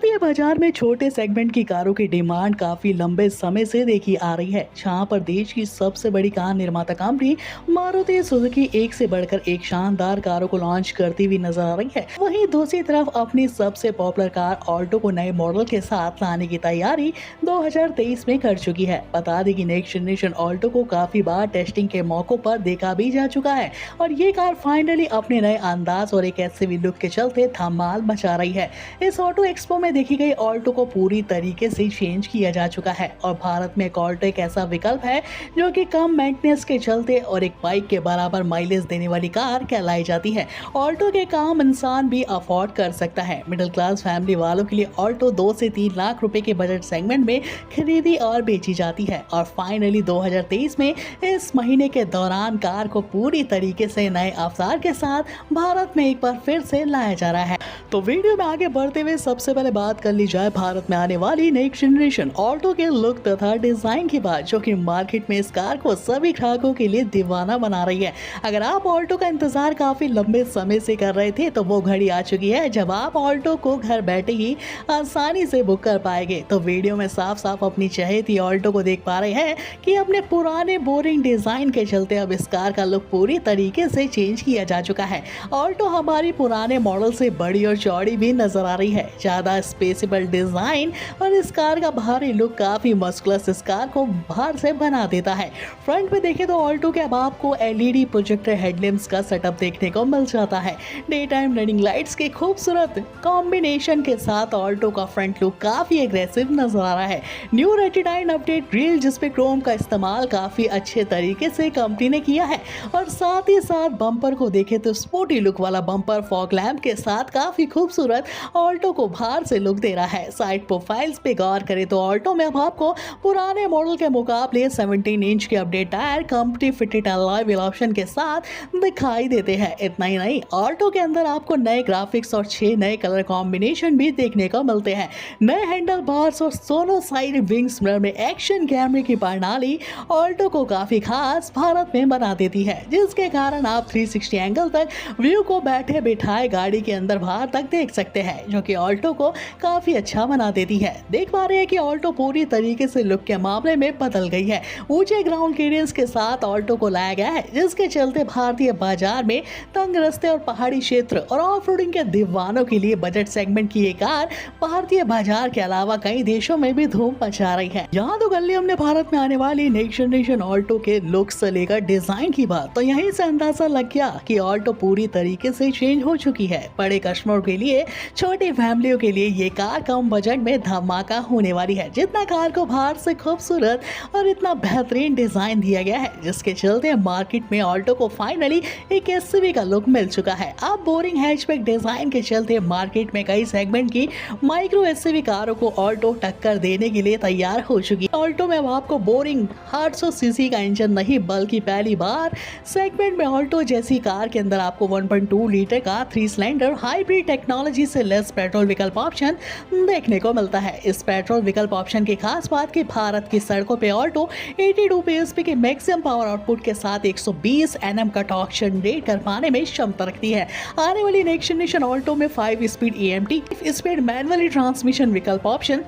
भारतीय बाजार में छोटे सेगमेंट की कारों की डिमांड काफी लंबे समय से देखी आ रही है, जहां पर देश की सबसे बड़ी कार निर्माता कंपनी मारुति सुजुकी एक से बढ़कर एक शानदार कारों को लॉन्च करती हुई नजर आ रही है। वहीं दूसरी तरफ अपनी सबसे पॉपुलर कार ऑल्टो को नए मॉडल के साथ लाने की तैयारी 2023 में कर चुकी है। बता दें कि नेक्स्ट जनरेशन ऑल्टो को काफी बार टेस्टिंग के मौकों पर देखा भी जा चुका है और ये कार फाइनली अपने नए अंदाज और एक एसयूवी लुक के चलते धमाल मचा रही है। इस ऑटो एक्सपो में देखी गई ऑल्टो को पूरी तरीके से चेंज किया जा चुका है और भारत में एक ऑल्टो एक ऐसा विकल्प है जो कि कम मेंटेनेंस के चलते और एक बाइक के बराबर माइलेज देने वाली कार कहलाई जाती है। ऑल्टो के काम इंसान भी अफोर्ड कर सकता है। मिडिल क्लास फैमिली वालों के लिए ऑल्टो 2 से 3 लाख रुपए के बजट सेगमेंट में खरीदी और बेची जाती है और फाइनली 2023 में इस महीने के दौरान कार को पूरी तरीके से नए अवतार के साथ भारत में एक बार फिर से लाया जा रहा है। तो वीडियो में आगे बढ़ते हुए सबसे पहले बात कर ली जाए भारत में आने वाली नेक्स्ट जनरेशन ऑल्टो के लुक तथा डिजाइन की बात, जो कि मार्केट में इस कार को सभी ग्राहकों के लिए दीवाना बना रही है। अगर आप ऑल्टो का इंतजार काफी लंबे समय से कर रहे थे तो वो घड़ी आ चुकी है जब आप ऑल्टो को घर बैठे ही आसानी से बुक कर पाएंगे। तो वीडियो में साफ साफ अपनी चहेती ऑल्टो को देख पा रहे हैं कि अपने पुराने बोरिंग डिजाइन के चलते अब इस कार का लुक पूरी तरीके से चेंज किया जा चुका है। ऑल्टो हमारी पुराने मॉडल से बड़ी और चौड़ी भी नजर आ रही है, ज्यादा स्पेसेबल डिजाइन और इस कार का बाहरी लुक काफी मस्कुलस इस कार को बाहर से बना देता है। फ्रंट पे देखें तो ऑल्टो के अब आपको एलईडी प्रोजेक्टर हेडलैम्प्स का सेटअप देखने को मिल जाता है। डे टाइम रनिंग लाइट्स के खूबसूरत कॉम्बिनेशन के साथ ऑल्टो का फ्रंट लुक काफी एग्रेसिव नजर आ रहा है। न्यू रेटिनाइन अपडेट ग्रिल जिसपे क्रोम का इस्तेमाल काफी अच्छे तरीके से कंपनी ने किया है और साथ ही साथ बम्पर को देखें तो स्पोर्टी लुक वाला बम्पर फॉग लैंप के साथ काफी खूबसूरत ऑल्टो को बाहर से लुक दे रहा है। साइड प्रोफाइल्स पे गौर करें तो ऑल्टो में अब आपको पुराने मॉडल के मुकाबले 17 इंच के update tyre company fitted alloy wheel option के साथ दिखाई देते हैं। इतना ही नहीं, ऑल्टो के अंदर आपको नए ग्राफिक्स और 6 नए कलर कॉम्बिनेशन भी देखने को मिलते हैं। नए हैंडल बार्स और दोनों साइड विंग्स मिरर में एक्शन कैमरे की प्रणाली ऑल्टो को काफी खास भारत में बना देती है, जिसके कारण आप 360 एंगल तक व्यू को बैठे बिठाए गाड़ी के अंदर बाहर तक देख सकते हैं, जो कि ऑल्टो को काफी अच्छा बना देती है। देख पा रहे हैं कि ऑल्टो पूरी तरीके से लुक के मामले में बदल गई है। ऊंचे ग्राउंड क्लियरेंस के साथ ऑल्टो को लाया गया है, जिसके चलते भारतीय बाजार में तंग रास्ते और पहाड़ी क्षेत्र और ऑफ रोडिंग के दीवानों के लिए बजट सेगमेंट की ये कार भारतीय बाजार के अलावा कई देशों में भी धूम मचा रही है। यहाँ तो कर ली हमने भारत में आने वाली नेक्स्ट जनरेशन ऑल्टो के लुक से लेकर डिजाइन की बात, तो यहीं से अंदाजा लग गया कि ऑल्टो पूरी तरीके से चेंज हो चुकी है। बड़े कस्टमर के लिए, छोटी फैमिलियों के लिए ये कार कम बजट में धमाका होने वाली है। जितना कार को बाहर से खूबसूरत और इतना बेहतरीन डिजाइन दिया गया है, जिसके चलते मार्केट में ऑल्टो को फाइनली एक एसयूवी का लुक मिल चुका है। अब बोरिंग हैचबैक डिजाइन के चलते मार्केट में कई सेगमेंट की माइक्रो एसयूवी कारों को ऑल्टो टक्कर देने के लिए तैयार हो चुकी है। ऑल्टो में अब आपको बोरिंग 800 सीसी का इंजन नहीं, बल्कि पहली बार सेगमेंट में ऑल्टो जैसी कार के अंदर आपको 1.2 लीटर का 3 सिलेंडर हाइब्रिड टेक्नोलॉजी से लेस पेट्रोल विकल्प ऑप्शन देखने को मिलता है। इस पेट्रोल विकल्प ऑप्शन की खास बात कि भारत की सड़कों पे ऑल्टो 82 पीएसपी के मैक्सिमम पावर आउटपुट के साथ 120 एनएम का टॉर्क जनरेट कर पाने में क्षमता रखती है। आने वाली नेक्स्ट जनरेशन ऑल्टो में 5 speed AMT speed manually transmission विकल्प ऑप्शन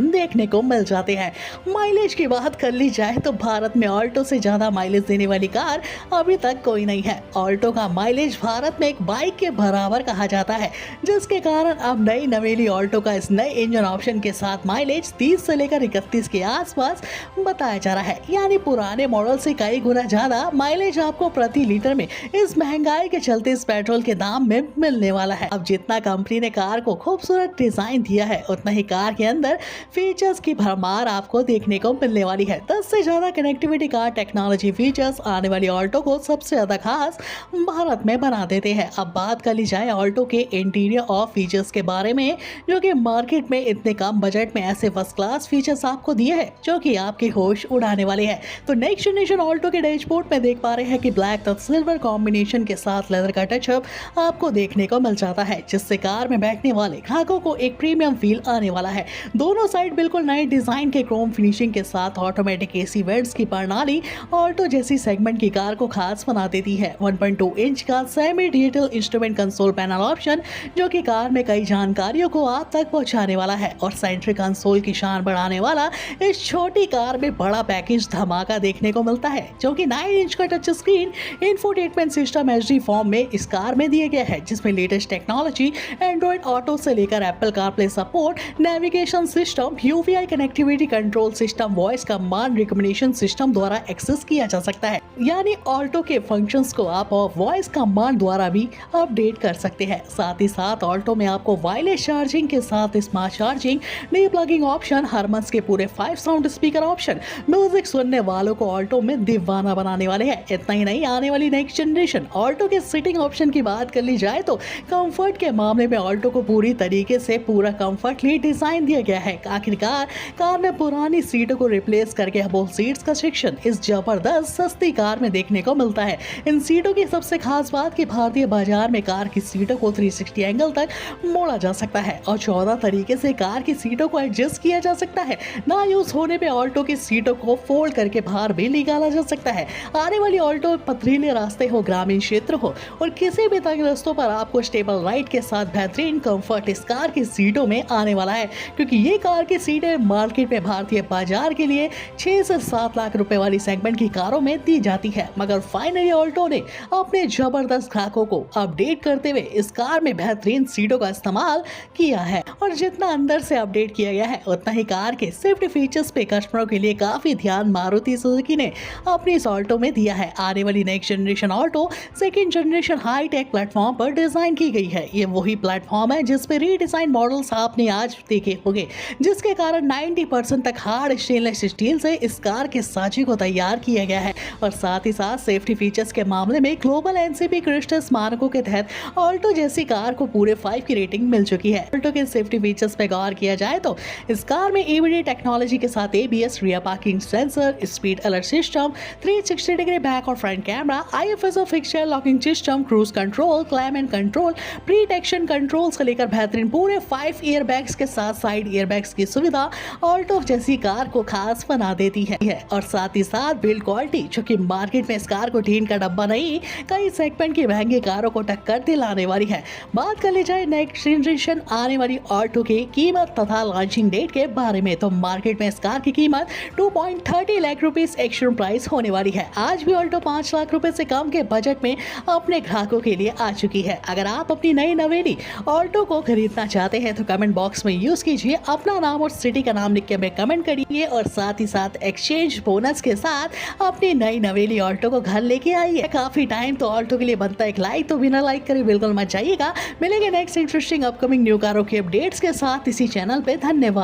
देखने को मिल जाते हैं। माइलेज की बात कर ली जाए तो भारत में ऑल्टो से ज्यादा माइलेज देने वाली कार अभी तक कोई नहीं है। ऑल्टो का माइलेज भारत में एक बाइक के बराबर कहा जाता है, जिसके कारण अब नई नवेली ऑल्टो का इस नए इंजन ऑप्शन के साथ माइलेज 30 से लेकर 31 के आसपास बताया जा रहा है, यानी पुराने मॉडल से कई गुना ज्यादा माइलेज आपको प्रति लीटर में इस महंगाई के चलते इस पेट्रोल के दाम में मिलने वाला है। अब जितना कंपनी ने कार को खूबसूरत डिजाइन दिया है, उतना ही कार के अंदर फीचर्स की भरमार आपको देखने को मिलने वाली है। 10 से ज्यादा कनेक्टिविटी कार टेक्नोलॉजी फीचर्स आने वाली ऑल्टो को सबसे ज्यादा खास भारत में बना देते हैं। अब बात कर ली जाए ऑल्टो के इंटीरियर और फीचर्स के बारे में, जो कि मार्केट में इतने कम बजट में ऐसे फर्स्ट क्लास फीचर्स आपको दिए हैं जो कि आपके होश उड़ाने वाले हैं। तो नेक्स्ट जनरेशन ऑल्टो के डैशबोर्ड में देख पा रहे हैं कि ब्लैक तथा सिल्वर कॉम्बिनेशन के साथ लेदर का टचअप आपको देखने को मिल जाता है, जिससे कार में बैठने वाले ग्राहकों को एक प्रीमियम फील आने वाला है। दोनों साइड बिल्कुल नए डिजाइन के क्रोम फिनिशिंग के साथ ऑटोमेटिक एसी वेंट्स की प्रणाली ऑल्टो जैसी सेगमेंट की कार को खास बना देती है। 1.2 इंच का semi digital instrument console panel option जो कि कार में कई जानकारियों को आप तक पहुंचाने वाला है और सेंट्रिक कंसोल की शान बढ़ाने वाला इस छोटी कार में बड़ा पैकेज धमाका देखने को मिलता है जो कि 9 इंच का touch screen infotainment system HD form में इस कार में दिया गया है, जिसमें लेटेस्ट टेक्नोलॉजी एंड्रॉइड ऑटो से लेकर Apple CarPlay support, navigation system, UVI connectivity control system, voice command recommendation system द्वारा एक्सेस किया जा सकता है। यानी ऑल्टो के फंक्शंस को आप वॉइस कमांड द्वारा भी अपडेट कर सकते हैं। साथ ही साथ ऑल्टो में आपको वायरलेस चार्जिंग के साथ स्मार्ट चार्जिंग, डीप्लगिंग ऑप्शन, हरमस के पूरे 5 साउंड स्पीकर ऑप्शन म्यूजिक सुनने वालों को ऑल्टो में दीवाना बनाने वाले हैं। इतना ही नहीं, आने वाली नेक्स्ट जनरेशन ऑल्टो के सीटिंग ऑप्शन की बात कर ली जाए तो कंफर्ट के मामले में ऑल्टो को पूरी तरीके से पूरा कंफर्टली डिजाइन दिया गया है। आखिरकार कार में पुरानी सीटों को रिप्लेस करके अबोव सीट्स का सेक्शन इस जबरदस्त सस्ती कार में देखने को मिलता है। इन सीटों की सबसे खास बात कि भारतीय बाजार में कार की सीटों को 360 एंगल तक मोड़ा जा सकता है और 14 तरीके से कार की सीटों को एडजस्ट किया जा सकता है। ना यूज होने पे ऑल्टो की सीटों को फोल्ड करके बाहर भी निकाला जा सकता है। आने वाली ऑल्टो पथरीले रास्ते हो, ग्रामीण क्षेत्र हो और किसी भी तंग रास्तों पर आपको स्टेबल राइड के साथ बेहतरीन कंफर्ट इस कार की सीटों में आने वाला है, क्योंकि ये कार की सीटें मार्केट में भारतीय बाजार के लिए 6 से 7 लाख रुपए वाली सेगमेंट की कारों में दी जाती है। मगर फाइनली ऑल्टो ने अपने जबरदस्त ग्राहकों को अपडेट करते हुए इस कार में बेहतरीन सीटों का इस्तेमाल किया है और जितना अंदर से अपडेट किया गया है उतना ही कार के सेफ्टी फीचर्स पे कस्टमरों के लिए काफी ध्यान मारुति सुजुकी ने अपनी इस ऑल्टो में दिया है। आने वाली next generation Alto second generation high tech platform पर डिजाइन की गई है। ये वही प्लेटफॉर्म है जिस पे रीडिजाइन मॉडल्स आपने आज देखे होंगे, जिसके कारण 90% तक हार्ड स्टेनलेस स्टील से इस कार के साँचे को तैयार किया गया है। और साथ ही साथ सेफ्टी फीचर्स के मामले में ग्लोबल एनसीपी क्रिस्टस मानकों के तहत ऑल्टो जैसी कार को पूरे 5 की रेटिंग मिल चुकी है। ऑल्टो के सेफ्टी फीचर्स पे गौर किया जाए तो इस कार में ईवीडी टेक्नोलॉजी के साथ ABS, rear parking sensor, speed alert system, 360 degree back और फ्रंट कैमरा, आईएफएसओ fixture locking system, cruise control, climate control, pre detection control से लेकर बेहतरीन पूरे 5 एयर बैग्स के साथ साइड एयर बैग्स की सुविधा ऑल्टो जैसी कार को खास बना देती है। और साथ ही साथ बिल्ड क्वालिटी, जो कि मार्केट में इस कार को टीन का डब्बा नहीं, कई सेगमेंट की महंगी कारों को टक्कर दिलाने वाली है। बात कर ली जाए नेक्स्ट जनरेशन आने वाली ऑल्टो की कीमत तथा लॉन्चिंग डेट के बारे में, तो मार्केट में इस कार की कीमत 2.30 लाख रुपीस एक्सशोरूम प्राइस होने वाली है। आज भी ऑल्टो 5 लाख रुपए से कम के बजट में अपने ग्राहकों के लिए आ चुकी है। अगर आप अपनी नई नवेली ऑल्टो को खरीदना चाहते हैं तो कमेंट बॉक्स में यूज कीजिए अपना नाम और सिटी का नाम लिख के हमें कमेंट करिए और साथ ही साथ एक्सचेंज बोनस के साथ अपनी नई नवेली ऑल्टो को घर लेके आइए। काफी टाइम तो ऑल्टो के लिए बनता है एक लाइक, तो बिना लाइक करे बिल्कुल मत जाइएगा। मिलेंगे नेक्स्ट इंटरेस्टिंग अपकमिंग न्यू कारों के अपडेट्स के साथ इसी चैनल पे। धन्यवाद।